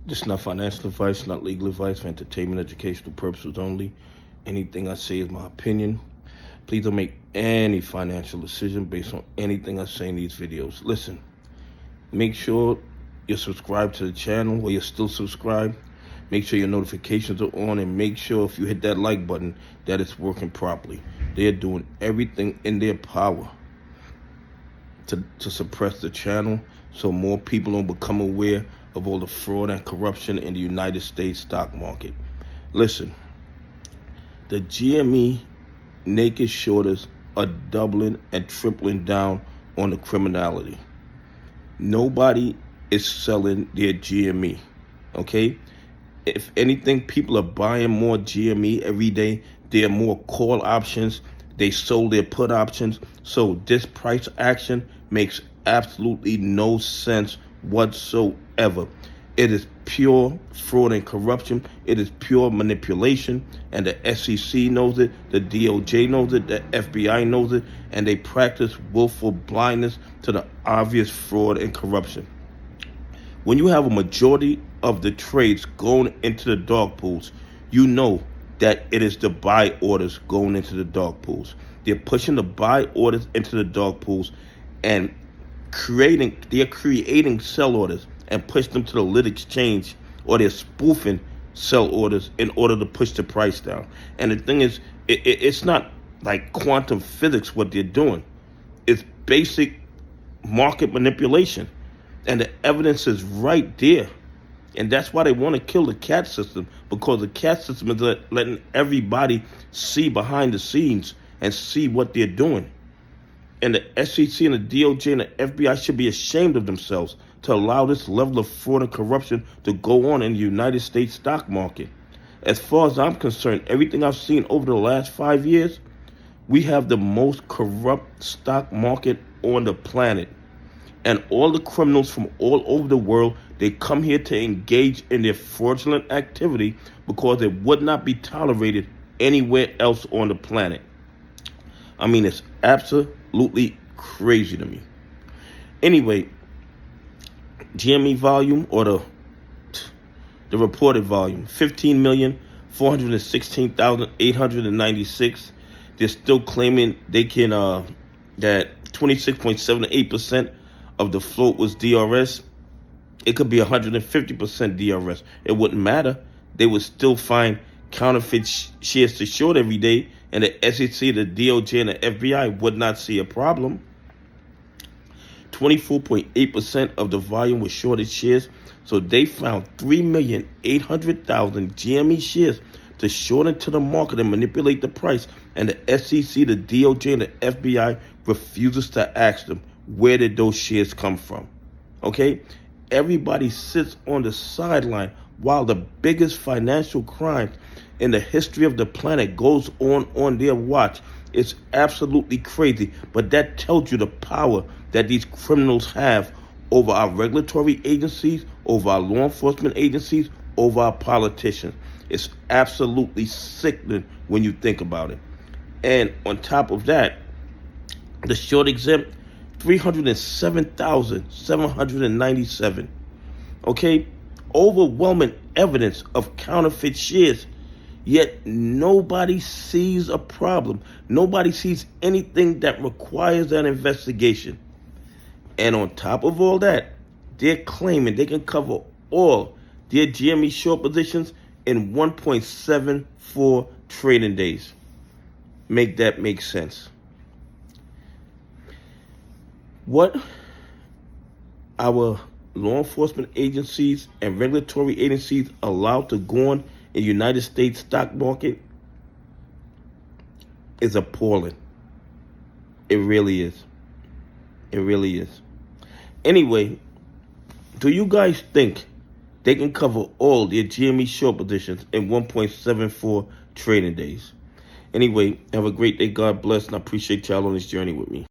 This is not financial advice, not legal advice, for entertainment, educational purposes only. Anything I say is my opinion. Please don't make any financial decision based on anything I say in these videos. Listen, make sure you're subscribed to the channel while you're still subscribed. Make sure your notifications are on, and make sure if you hit that like button that it's working properly. They're doing everything in their power to suppress the channel so more people don't become aware of all the fraud and corruption in the United States stock market. Listen, the GME naked shorters are doubling and tripling down on the criminality. Nobody is selling their GME, okay? If anything, people are buying more GME every day. There are more call options. They sold their put options. So this price action makes absolutely no sense whatsoever. It is pure fraud and corruption. It is pure manipulation, and the SEC knows it, the DOJ knows it, the FBI knows it, and they practice willful blindness to the obvious fraud and corruption. When you have a majority of the trades going into the dog pools, you know that it is the buy orders going into the dog pools. They're pushing the buy orders into the dog pools and they're creating sell orders and push them to the lit exchange, or they're spoofing sell orders in order to push the price down. And the thing is, it's not like quantum physics what they're doing. It's basic market manipulation. And the evidence is right there. And that's why they want to kill the CAT system, because the CAT system is letting everybody see behind the scenes and see what they're doing. And the SEC and the DOJ and the FBI should be ashamed of themselves to allow this level of fraud and corruption to go on in the United States stock market. As far as I'm concerned, everything I've seen over the last 5 years, we have the most corrupt stock market on the planet. And all the criminals from all over the world, they come here to engage in their fraudulent activity because it would not be tolerated anywhere else on the planet. I mean, it's absolutely crazy to me. Anyway, GME volume, or the reported volume, 15,416,896. They're still claiming they can that 26.78% of the float was DRS. It could be 150% DRS. It wouldn't matter. They would still find counterfeit shares to short every day, and the SEC, the DOJ, and the FBI would not see a problem. 24.8% of the volume was shorted shares, so they found 3,800,000 GME shares to short into the market and manipulate the price, and the SEC, the DOJ, and the FBI refuses to ask them, where did those shares come from? Okay? Everybody sits on the sideline while the biggest financial crime in the history of the planet goes on their watch. It's absolutely crazy, but that tells you the power that these criminals have over our regulatory agencies, over our law enforcement agencies, over our politicians. It's absolutely sickening when you think about it. And on top of that, the short exempt, 307,797. Okay? Overwhelming evidence of counterfeit shares. Yet nobody sees a problem. Nobody sees anything that requires an investigation. And on top of all that, they're claiming they can cover all their GME short positions in 1.74 trading days. Make that make sense. What our law enforcement agencies and regulatory agencies allowed to go on in the United States stock market is appalling. It really is. It really is. Anyway, do you guys think they can cover all their GME short positions in 1.74 trading days? Anyway, have a great day. God bless, and I appreciate y'all on this journey with me.